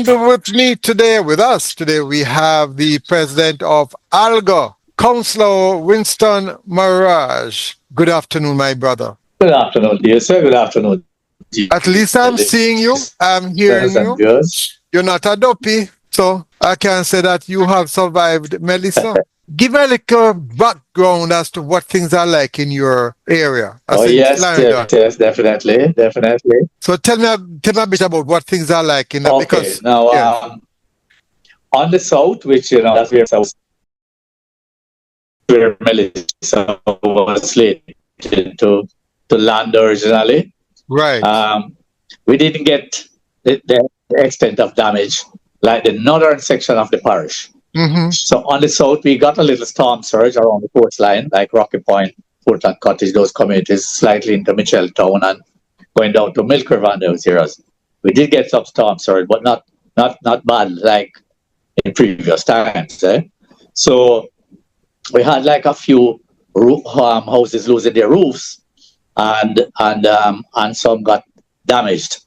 And with us today, we have the president of ALGAH, Councillor Winston Maragh. Good afternoon, my brother. Good afternoon, dear sir. Good afternoon. At least I'm seeing you. I'm hearing you. You're not a dopey, so I can say that you have survived Melissa. Give me a little background as to what things are like in your area. Yes, definitely. So tell me a bit about what things are like in that. Okay, because now on the south, which that's where Melissa was slated to land originally. Right. We didn't get the extent of damage like the northern section of the parish. Mm-hmm. So on the south, we got a little storm surge around the coastline, like Rocky Point, Portland Cottage, those communities, slightly into Mitchelltown and going down to Milk River and those areas. We did get some storm surge, but not bad like in previous times. So we had like a few houses losing their roofs, and some got damaged.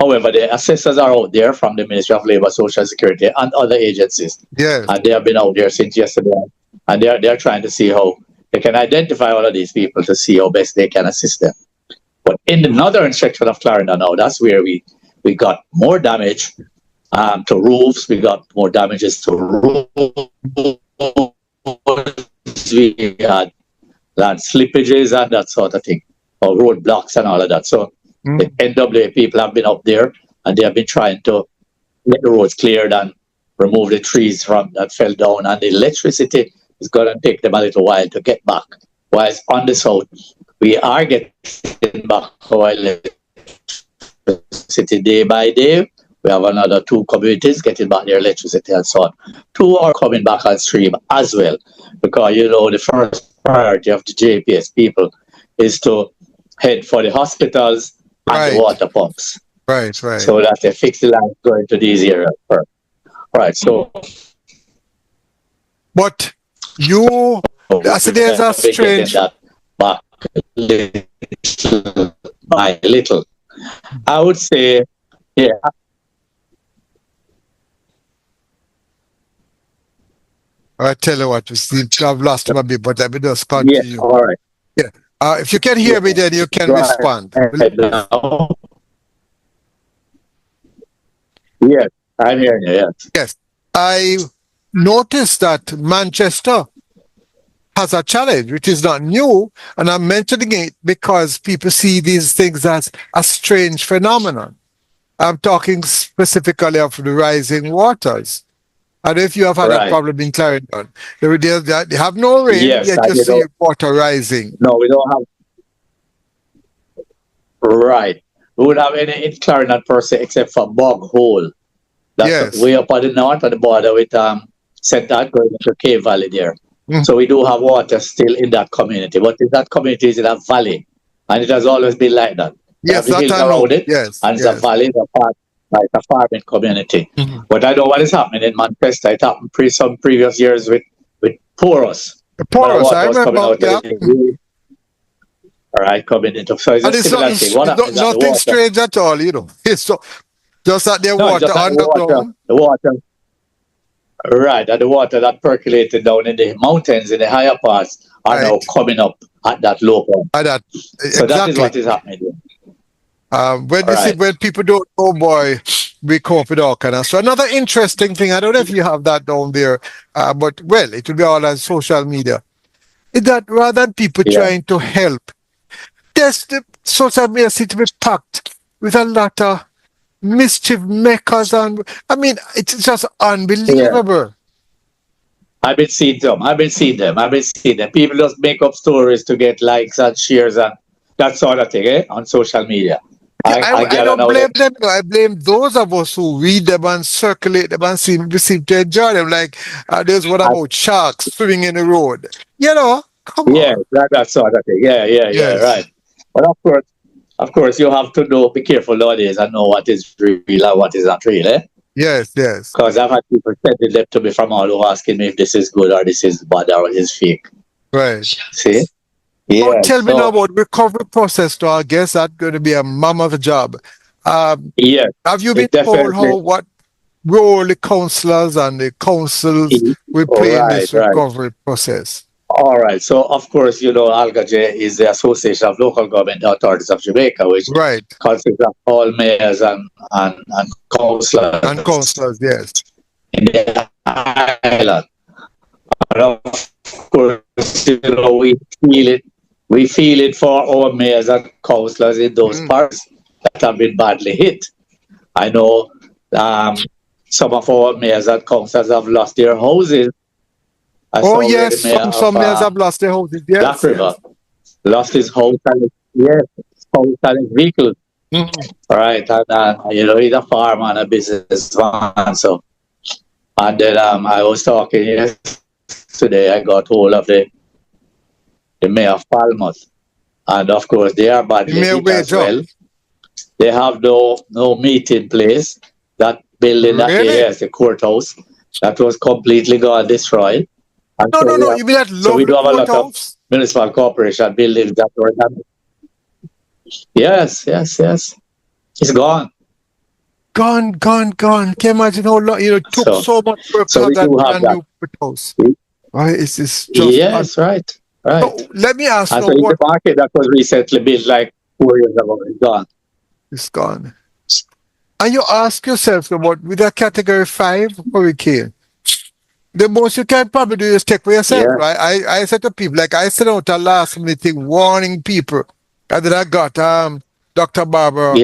However, the assessors are out there from the Ministry of Labour, Social Security, and other agencies. Yes. And they have been out there since yesterday, and they're trying to see how they can identify all of these people to see how best they can assist them. But in the northern section of Clarendon now, that's where we got more damage to roofs. We got more damages to roofs. We had land slippages and that sort of thing, or road blocks and all of that. So the NWA people have been up there and they have been trying to get the roads cleared and remove the trees that fell down. And the electricity is going to take them a little while to get back. Whereas on the south, we are getting back our electricity day by day. We have another 2 communities getting back their electricity and so on. 2 are coming back on stream as well, because the first priority of the JPS people is to head for the hospitals and the water pumps. Right. So that they fix the lines going to these areas first. Right, so. But there's a strange. That back little by little. I would say, yeah. I tell you what, I've lost him a bit, but let me just continue. Yeah, all right. Yeah. If you can hear me, then you can respond. Yes, I'm hearing you, yes. Yes. I noticed that Manchester has a challenge, which is not new, and I'm mentioning it because people see these things as a strange phenomenon. I'm talking specifically of the rising waters. And if you have had a problem in Clarendon, they have no rain, yet you see water rising. No, we don't have. Right. We would have any in Clarendon per se, except for Bog Hole. That's way up at the north, at the border with St. Anne going into Cave Valley there. So we do have water still in that community. But in that community is in a valley. And it has always been like that. Yes, the hills around it. Yes. And it's a valley, like a farming community. But I know what is happening in Manchester. It happened some previous years with Porous. Porous, I remember. All right, coming into. So it's nothing strange at all, It's just that there's water underground. The water. Right, and the water that percolated down in the mountains in the higher parts are now coming up at that low point. So that is what is happening. When people don't know, boy, we cope with all kind of. So another interesting thing, I don't know if you have that down there, but it will be all on social media, is that rather than people trying to help, there's the social media seems to be packed with a lot of mischief makers, and I mean it's just unbelievable. I've been seeing them. People just make up stories to get likes and shares and that sort of thing on social media. I don't blame them. I blame those of us who read them and circulate them and seem to enjoy them. Like there's one about sharks swimming in the road. Come on. That sort of thing. Yeah, right. But of course, you have to be careful nowadays and know what is real and what is not real. Yes. Because I've had people sending them to me from all over asking me if this is good or this is bad or this is fake. Right. See? Yeah. Tell me now about recovery process. I guess that's going to be a mammoth job. Yes. Have you been told role the councillors and the councils will play in this recovery process? All right. So, of course, ALGAH is the Association of Local Government Authorities of Jamaica, which consists of all mayors and councillors. And councillors, yes. In the island. And of course, we feel it for our mayors and councillors in those parts that have been badly hit. I know some of our mayors and councillors have lost their houses. Yes, some mayors have lost their houses. Yes, Black River lost his house and his vehicle. Right, and he's a farmer and a businessman. So, and then I was talking yesterday. I got hold of the mayor of Falmouth, and of course they are badly hit as well. They have no meeting place. That building that is the courthouse that was completely gone, destroyed. And no. You mean that so we do have a lot of municipal corporation buildings that were damaged. Yes. It's gone. Gone. Can you imagine how long took so much work to have that new courthouse? Right? It's just right. So, let me ask you. The market that was recently built like 4 years ago is gone. It's gone. And you ask yourself about with a category 5 hurricane. The most you can probably do is take for yourself, right? I said to people, like I sent out a last minute thing warning people. And then I got Dr. Barbara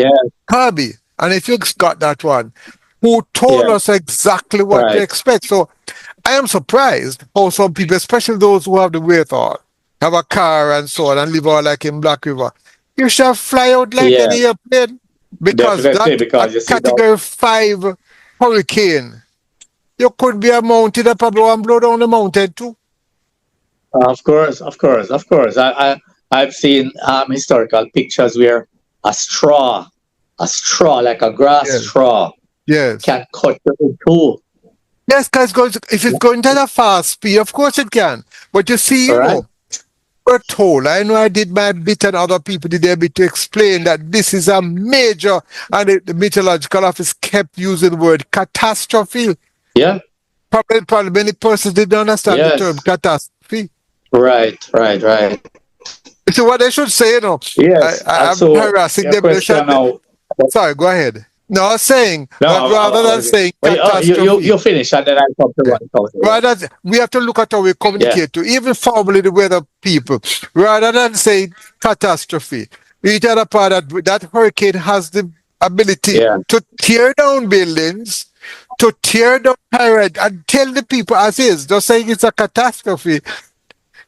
Kirby. And if you got that one, who told us exactly what to expect. So I am surprised how some people, especially those who have the wherewithal, have a car and so on and live all like in Black River. You shall fly out like any airplane. Because that category 5 hurricane, you could be a mountain that probably won't blow down the mountain too. Of course. I've seen historical pictures where a straw like a grass straw, can cut you in two. Yes, because if it's going at a fast speed, of course it can. But you see, we're told, I know I did my bit and other people did their bit to explain that this is a major, and the meteorological office kept using the word catastrophe. Yeah. Probably many persons didn't understand the term catastrophe. Right. So what they should say, Yes. I'm harassing them. Sorry, go ahead. No, I was saying, rather than saying catastrophe. You finish and then I come to one. We have to look at how we communicate to, even formally the weather people, rather than say catastrophe. We tell the part that hurricane has the ability to tear down buildings, to tear down parade, and tell the people as is. Just saying it's a catastrophe.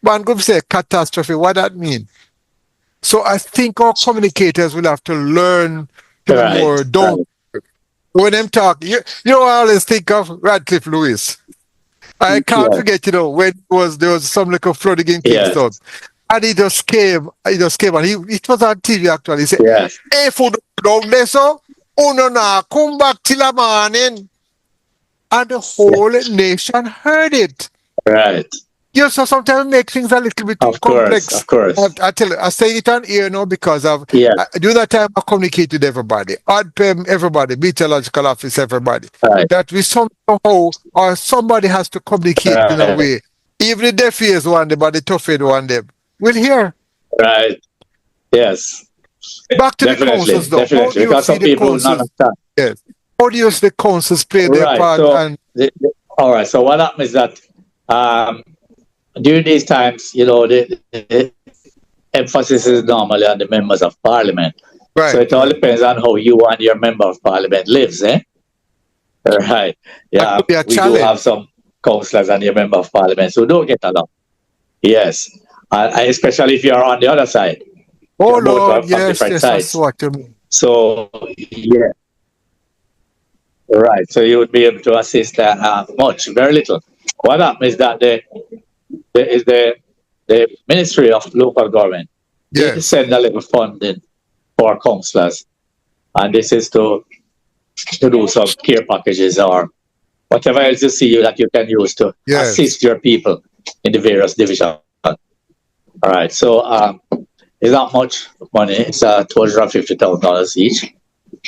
One could say catastrophe. What that mean? So I think our communicators will have to learn to be more don't. When them talk, I always think of Radcliffe Lewis. I can't forget, when there was some like a flooding in Kingston. And he just came, and it was on TV actually. He said, hey, for down there, so, come back till the morning. And the whole nation heard it. Right. So sometimes make things a little bit too complex. Of course. I tell you, I say it on here now because of during that time I communicate with everybody, ADPEM, everybody, meteorological office, everybody. That we somehow or somebody has to communicate in a way. Even the deaf ears one day, but the tough ears one day. We'll hear. Right. Yes. Back to the councils though. Definitely. Because some people don't understand. Yes. How do you see the councils play their part? So all right. So what happens is that during these times, the emphasis is normally on the members of parliament. Right. So it all depends on how you and your member of parliament lives, Right. Yeah. We do have some councillors and your member of parliament who don't get along. Yes. And especially if you're on the other side. Oh, Lord, yes, that's what you mean. So, yeah. Right. So you would be able to assist very little. What happens is that the Ministry of Local Government send a little funding for councillors, and this is to do some care packages or whatever else you see that you can use to assist your people in the various divisions. All right, so it's not much money. It's $250,000 each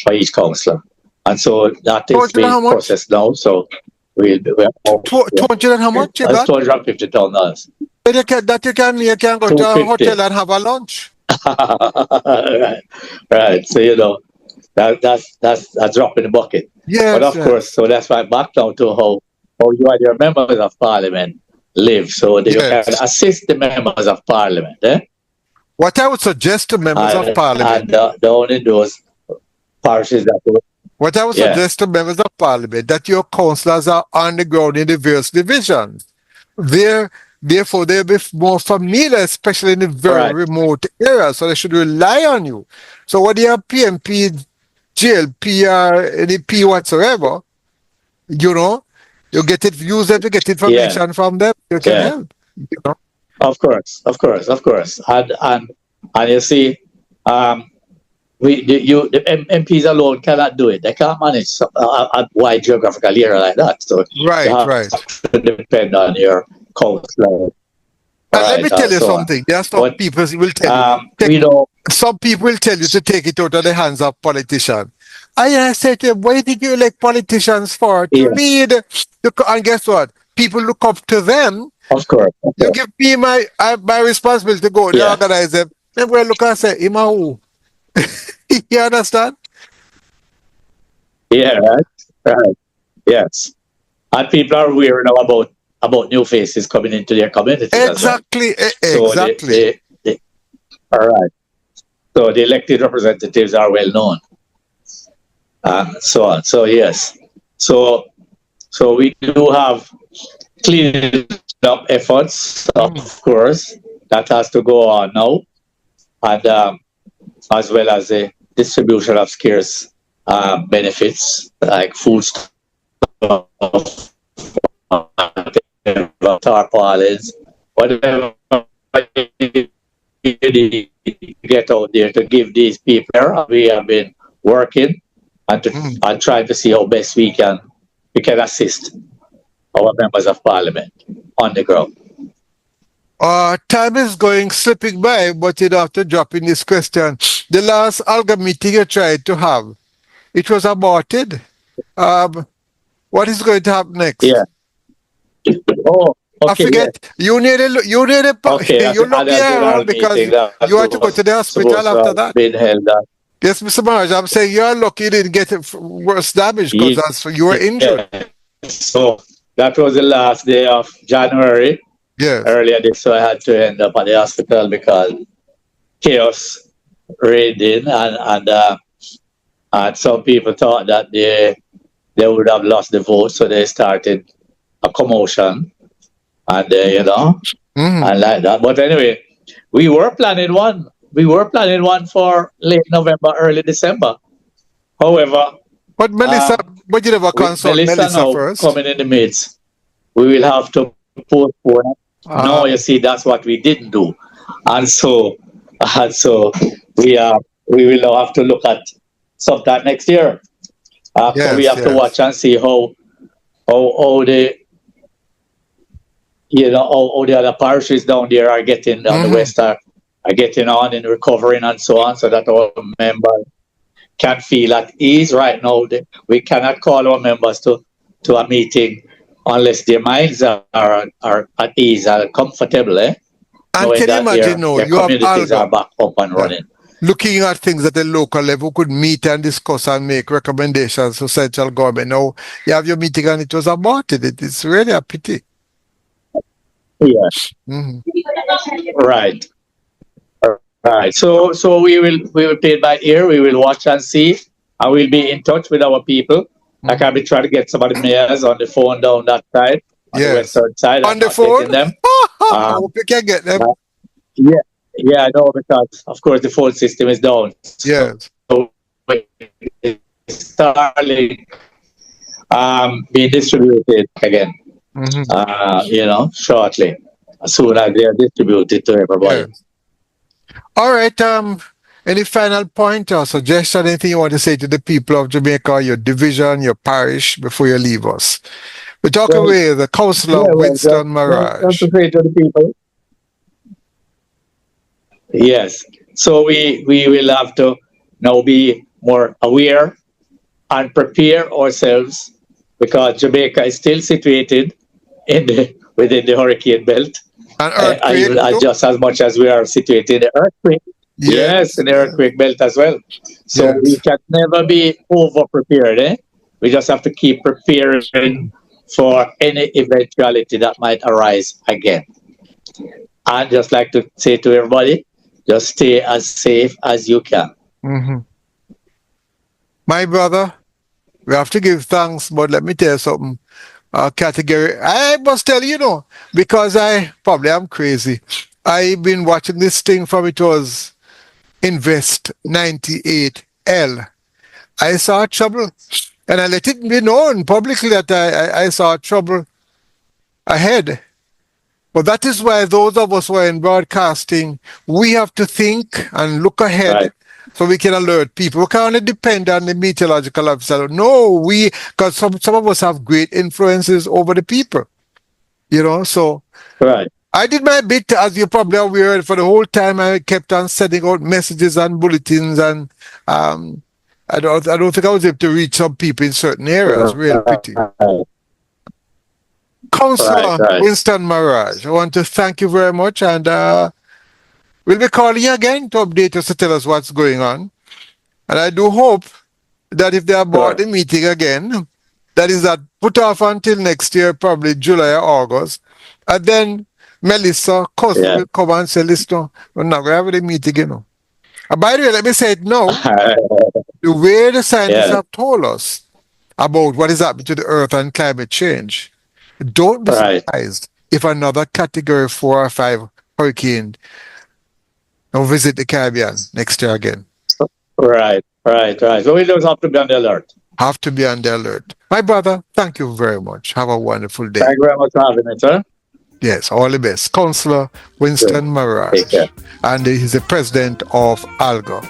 for each councillor, And so that is being processed now. So we're 200 and how much you got? $250,000. You can go to a hotel and have a lunch. right. So that's a drop in the bucket. Yes, but of course, so that's why back down to how you and your members of parliament live. So they can assist the members of parliament. What I would suggest to members of parliament, and down in those parishes that. What I would suggest to members of parliament, that your councillors are on the ground in the various divisions. Therefore, they'll be more familiar, especially in the very remote areas, so they should rely on you. So whether you have PNP, JLP, or any P whatsoever, you get it, use them to get information from them. You can help. Of course. And you see, the MPs alone cannot do it. They can't manage a wide geographical area like that. So you have to depend on your councillor. Let me tell you something. There are some people will tell you. Some people will tell you to take it out of the hands of politicians. I say to them, what do you think you elect politicians for? To lead. And guess what? People look up to them. Of course. You give me my responsibility to go to organize them. Then we look and say, Ima who? You understand? Yeah, right. Yes. And people are aware now about new faces coming into their communities. Exactly. So exactly. All right. So the elected representatives are well known. So on. So yes. So we do have cleaning up efforts, of course, that has to go on now, and as well as the distribution of scarce benefits like food stuff, tarpaulins, whatever you get out there to give these people. We have been working and trying to see how best we can assist our members of parliament on the ground. Time is slipping by, but you don't have to drop in this question. The last ALGAH meeting you tried to have, it was aborted. What is going to happen next? Yeah. Oh, okay. I forget. Yeah. You need a you look here because you had to go to the hospital after that. Been held up. Yes, Mr. Maragh, I'm saying you're lucky you didn't get worse damage because you were injured. So that was the last day of January. Yes. Earlier this, so I had to end up at the hospital because chaos reigned in, and some people thought that they would have lost the vote, so they started a commotion, and and like that. But anyway, we were planning one. We were planning one for late November, early December. However, but Melissa, but you never consult Melissa first. Coming in the midst, we will have to postpone. No, you see, that's what we didn't do, and so we will now have to look at sometime next year. So we have to watch and see how the how the other parishes down there are getting on the west are getting on in recovering and so on, so that our members can feel at ease. Right now, we cannot call our members to a meeting unless their minds are at ease and comfortable. And can you imagine now, you have communities are back up and running. Looking at things at a local level, could meet and discuss and make recommendations to central government. Now you have your meeting and it was aborted. It's really a pity. Yes. Right. Right. So we will play it by ear. We will watch and see. I will be in touch with our people. I can be trying to get some of the mayors on the phone down that side, on the western side. On the phone? Them. I hope you can get them. Yeah, I know, because of course the phone system is down. Yes. So Starlink being distributed again. Shortly, as soon as they are distributed to everybody. Yes. All right. Any final point or suggestion? Anything you want to say to the people of Jamaica, your division, your parish, before you leave us? We're talking with the councillor Winston Maragh. Just to say to the people. Yes. So we will have to now be more aware and prepare ourselves, because Jamaica is still situated within the hurricane belt, An earthquake even too? just as much as we are situated in the earthquake. Yes, Yes. in the earthquake belt as well. So we Yes. can never be over prepared. We just have to keep preparing for any eventuality that might arise again. And just like to say to everybody, just stay as safe as you can. Mm-hmm. My brother, we have to give thanks, but let me tell you something. Category, I must tell you, because I probably am crazy. I've been watching this thing from it was Invest 98L. I saw trouble, and I let it be known publicly that I saw trouble ahead. But that is why those of us who are in broadcasting, we have to think and look ahead Right. so we can alert people. We can't only depend on the meteorological officer. No, because some of us have great influences over the people, so Right. I did my bit, as you probably are aware, for the whole time I kept on sending out messages and bulletins, and I don't think I was able to reach some people in certain areas real pretty. Councillor Right. Winston Maragh, I want to thank you very much, and we'll be calling you again to update us, to tell us what's going on. And I do hope that if they abort the meeting again, that is that put off until next year, probably July or August, and then Melissa Cousin will come and say, listen, we're not going to have the meeting. And by the way, let me say it now, the way the scientists have told us about what is happening to the earth and climate change, don't be surprised if another category 4 or 5 hurricane will visit the Caribbean next year again. Right. So we just have to be on the alert. Have to be on the alert. My brother, thank you very much. Have a wonderful day. Thank you very much for having me, sir. Yes, all the best. Councillor Winston Maragh, and he's the president of ALGAH.